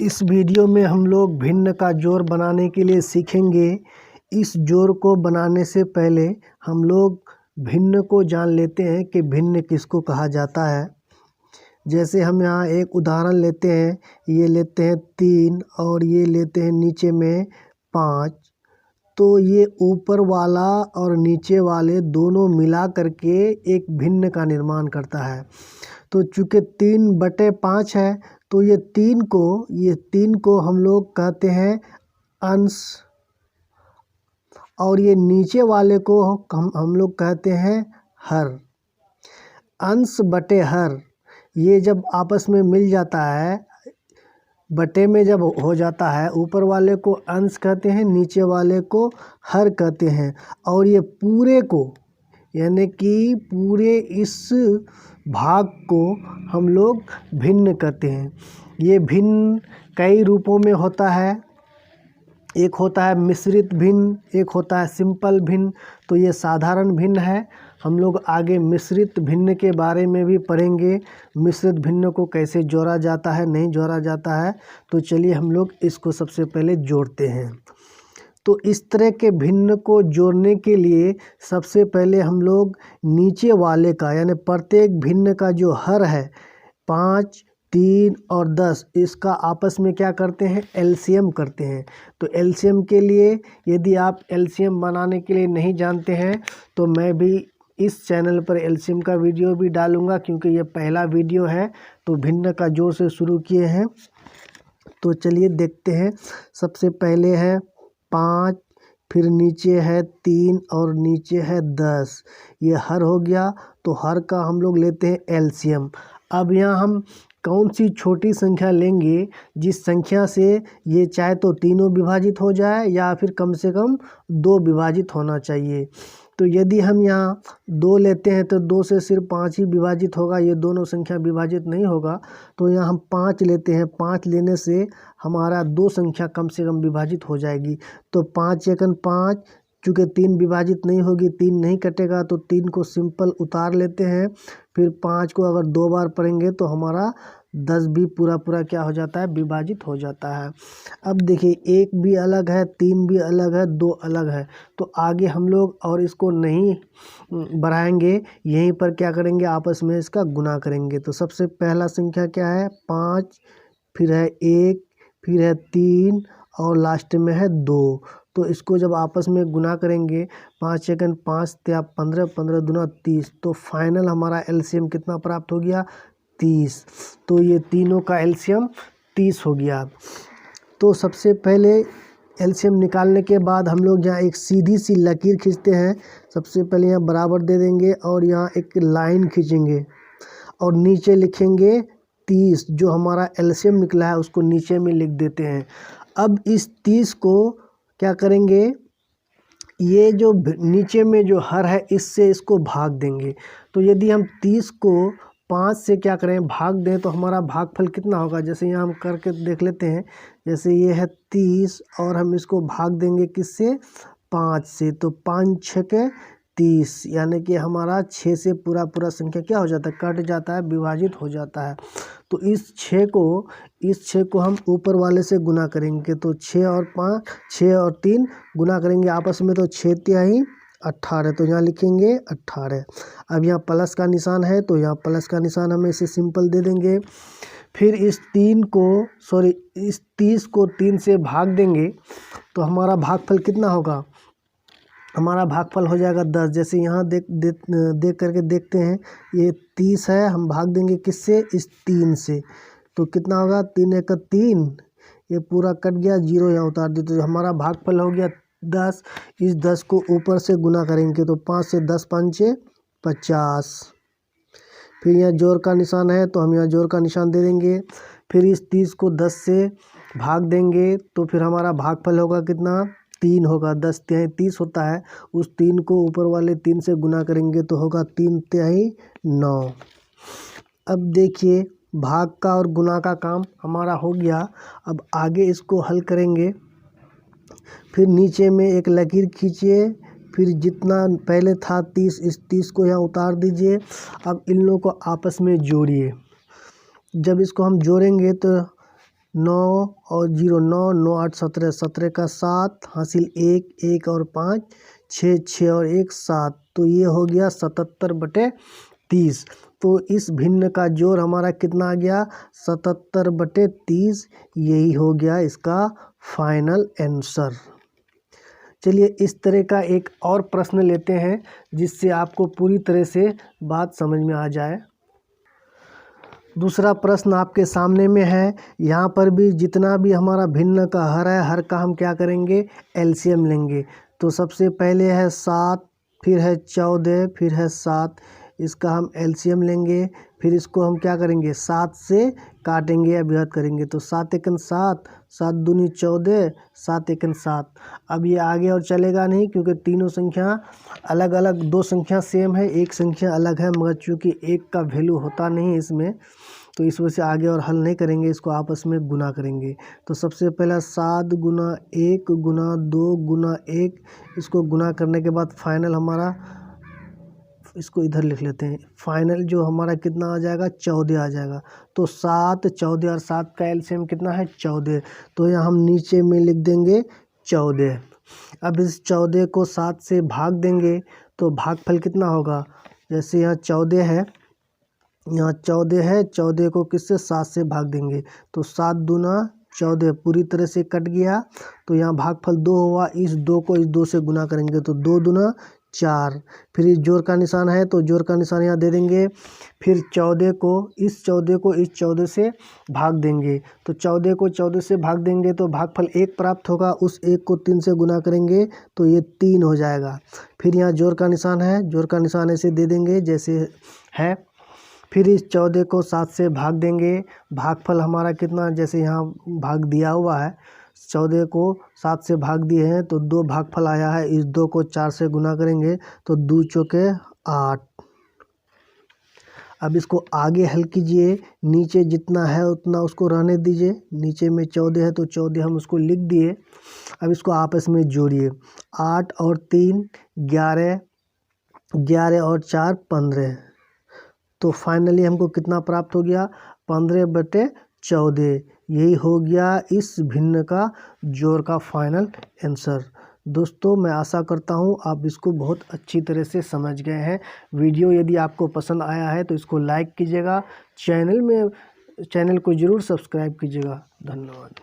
इस वीडियो में हम लोग भिन्न का जोड़ बनाने के लिए सीखेंगे। इस जोड़ को बनाने से पहले हम लोग भिन्न को जान लेते हैं कि भिन्न किसको कहा जाता है। जैसे हम यहाँ एक उदाहरण लेते हैं, ये लेते हैं 3 और ये लेते हैं नीचे में 5। तो ये ऊपर वाला और नीचे वाले दोनों मिला करके एक भिन्न का निर्माण करता है। तो चूँकि 3/5 है तो ये 3 को हम लोग कहते हैं अंश, और ये नीचे वाले को हम लोग कहते हैं हर। अंश बटे हर ये जब आपस में मिल जाता है, बटे में जब हो जाता है, ऊपर वाले को अंश कहते हैं, नीचे वाले को हर कहते हैं। और ये पूरे को यानी कि पूरे इस भाग को हम लोग भिन्न कहते हैं। ये भिन्न कई रूपों में होता है। एक होता है मिश्रित भिन्न, एक होता है सिंपल भिन्न। तो ये साधारण भिन्न है। हम लोग आगे मिश्रित भिन्न के बारे में भी पढ़ेंगे। मिश्रित भिन्न को कैसे जोड़ा जाता है, नहीं जोड़ा जाता है। तो चलिए हम लोग इसको सबसे पहले जोड़ते हैं। तो इस तरह के भिन्न को जोड़ने के लिए सबसे पहले हम लोग नीचे वाले का यानी प्रत्येक भिन्न का जो हर है 5, 3 और 10, इसका आपस में क्या करते हैं, एलसीएम करते हैं। तो एलसीएम के लिए यदि आप एलसीएम बनाने के लिए नहीं जानते हैं तो मैं भी इस चैनल पर एलसीएम का वीडियो भी डालूंगा, क्योंकि ये पहला वीडियो है। तो भिन्न का जोड़ से शुरू किए हैं। तो चलिए देखते हैं। सबसे पहले है 5, फिर नीचे है 3 और नीचे है 10। ये हर हो गया। तो हर का हम लोग लेते हैं एलसीएम। अब यहाँ हम कौन सी छोटी संख्या लेंगे जिस संख्या से ये चाहे तो तीनों विभाजित हो जाए या फिर कम से कम 2 विभाजित होना चाहिए। तो यदि हम यहाँ 2 लेते हैं तो 2 से सिर्फ 5 ही विभाजित होगा, ये दोनों संख्या विभाजित नहीं होगा। तो यहाँ हम 5 लेते हैं। 5 लेने से हमारा 2 संख्या कम से कम विभाजित हो जाएगी। तो 5 एकन 5, चूँकि 3 विभाजित नहीं होगी, 3 नहीं कटेगा, तो 3 को सिंपल उतार लेते हैं। फिर 5 को अगर 2 बार पढ़ेंगे तो हमारा 10 भी पूरा क्या हो जाता है, विभाजित हो जाता है। अब देखिए 1 भी अलग है, 3 भी अलग है, 2 अलग है। तो आगे हम लोग और इसको नहीं बढ़ाएंगे, यहीं पर क्या करेंगे, आपस में इसका गुना करेंगे। तो सबसे पहला संख्या क्या है, 5, फिर है 1, फिर है 3 और लास्ट में है 2। तो इसको जब आपस में गुना करेंगे, 5 एकन 5 त्या 15, 15 दूना 30। तो फाइनल हमारा एलसीएम कितना प्राप्त हो गया, 30। तो ये तीनों का एलसीएम 30 हो गया। तो सबसे पहले एलसीएम निकालने के बाद हम लोग यहाँ एक सीधी सी लकीर खींचते हैं। सबसे पहले यहाँ बराबर दे देंगे और यहाँ एक लाइन खींचेंगे और नीचे लिखेंगे 30। जो हमारा एलसीएम निकला है उसको नीचे में लिख देते हैं। अब इस 30 को क्या करेंगे, ये जो नीचे में जो हर है इससे इसको भाग देंगे। तो यदि हम 30 को 5 से क्या करें, भाग दें, तो हमारा भागफल कितना होगा। जैसे यहाँ हम करके देख लेते हैं। जैसे ये है 30 और हम इसको भाग देंगे किससे, 5 से। तो 5 6 30, यानी कि हमारा 6 से पूरा संख्या क्या हो जाता है, कट जाता है, विभाजित हो जाता है। तो इस 6 को हम ऊपर वाले से गुना करेंगे। तो 6 और 3 गुना करेंगे आपस में, तो 6 तिहाई 18। तो यहाँ लिखेंगे 18। अब यहाँ प्लस का निशान है तो यहाँ प्लस का निशान हम इसे सिंपल दे देंगे। फिर इस 30 को 3 से भाग देंगे तो हमारा भागफल कितना होगा, हमारा भागफल हो जाएगा 10। जैसे यहाँ देख करके देखते हैं, ये 30 है, हम भाग देंगे किससे, इस 3 से। तो कितना होगा, 3 एक 3, ये पूरा कट गया, 0 यहाँ उतार दिए। तो हमारा भागफल हो गया 10। इस 10 को ऊपर से गुना करेंगे तो 5 से 10 5 50। फिर यहाँ जोड़ का निशान है तो हम यहाँ जोड़ का निशान दे देंगे। फिर इस 30 को 10 से भाग देंगे तो फिर हमारा भागफल होगा कितना, 3 होगा। 10 तिहाई 30 होता है, उस 3 को ऊपर वाले 3 से गुना करेंगे तो होगा 3 तिहाई 9। अब देखिए भाग का और गुना का काम हमारा हो गया। अब आगे इसको हल करेंगे। फिर नीचे में एक लकीर खींचिए, फिर जितना पहले था 30, इस 30 को यहाँ उतार दीजिए। अब इन लोगों को आपस में जोड़िए। जब इसको हम जोड़ेंगे तो 9 और 0 9, 9 8 17, 17 का 7 हासिल 1, 1 और 5 6, 6 और 1 7। तो ये हो गया 77/30। तो इस भिन्न का जोड़ हमारा कितना आ गया 77/30। यही हो गया इसका फाइनल आंसर। चलिए इस तरह का एक और प्रश्न लेते हैं जिससे आपको पूरी तरह से बात समझ में आ जाए। दूसरा प्रश्न आपके सामने में है। यहाँ पर भी जितना भी हमारा भिन्न का हर है, हर का हम क्या करेंगे एलसीएम लेंगे। तो सबसे पहले है 7, फिर है 14, फिर है 7। इसका हम एलसीएम लेंगे। फिर इसको हम क्या करेंगे 7 से काटेंगे या विभाजित करेंगे। तो 7 एकन 7, 7 दूनी 14, 7 एकन 7। अब ये आगे और चलेगा नहीं क्योंकि तीनों संख्या अलग अलग, दो संख्या सेम है, एक संख्या अलग है, मगर चूँकि एक का वैल्यू होता नहीं है इसमें, तो इस वजह से आगे और हल नहीं करेंगे, इसको आपस में गुना करेंगे। तो सबसे पहला 7 गुना 1 गुना 2 गुना 1, इसको गुना करने के बाद फाइनल हमारा, इसको इधर लिख लेते हैं, फाइनल जो हमारा कितना आ जाएगा 14 आ जाएगा। तो 7, 14 और 7 का एलसीएम कितना है 14। तो यहाँ हम नीचे में लिख देंगे 14। अब इस 14 को 7 से भाग देंगे तो भागफल कितना होगा। जैसे यहाँ 14 है, यहाँ 14 है, 14 को किससे 7 से भाग देंगे तो 7 दूना 14 पूरी तरह से कट गया। तो यहाँ भागफल 2 हुआ, इस 2 को इस 2 से गुना करेंगे तो 2 दूना 4। फिर इस जोड़ का निशान है तो जोड़ का निशान यहाँ दे देंगे। फिर 14 को इस 14 से भाग देंगे। तो 14 को 14 से भाग देंगे तो भागफल 1 प्राप्त होगा, उस 1 को 3 से गुना करेंगे तो ये 3 हो जाएगा। फिर यहाँ जोड़ का निशान है, जोड़ का निशान ऐसे दे देंगे जैसे है। फिर इस 14 को 7 से भाग देंगे, भागफल हमारा कितना, जैसे यहाँ भाग दिया हुआ है, 14 को 7 से भाग दिए हैं तो 2 भागफल आया है। इस 2 को 4 से गुना करेंगे तो 2 चौके 8। अब इसको आगे हल कीजिए, नीचे जितना है उतना उसको रहने दीजिए। नीचे में 14 है तो 14 हम उसको लिख दिए। अब इसको आपस में जोड़िए, 8 और 3 11, 11 और 4 15। तो फाइनली हमको कितना प्राप्त हो गया 15/14। यही हो गया इस भिन्न का जोड़ का फाइनल आंसर। दोस्तों मैं आशा करता हूँ आप इसको बहुत अच्छी तरह से समझ गए हैं। वीडियो यदि आपको पसंद आया है तो इसको लाइक कीजिएगा, चैनल को ज़रूर सब्सक्राइब कीजिएगा। धन्यवाद।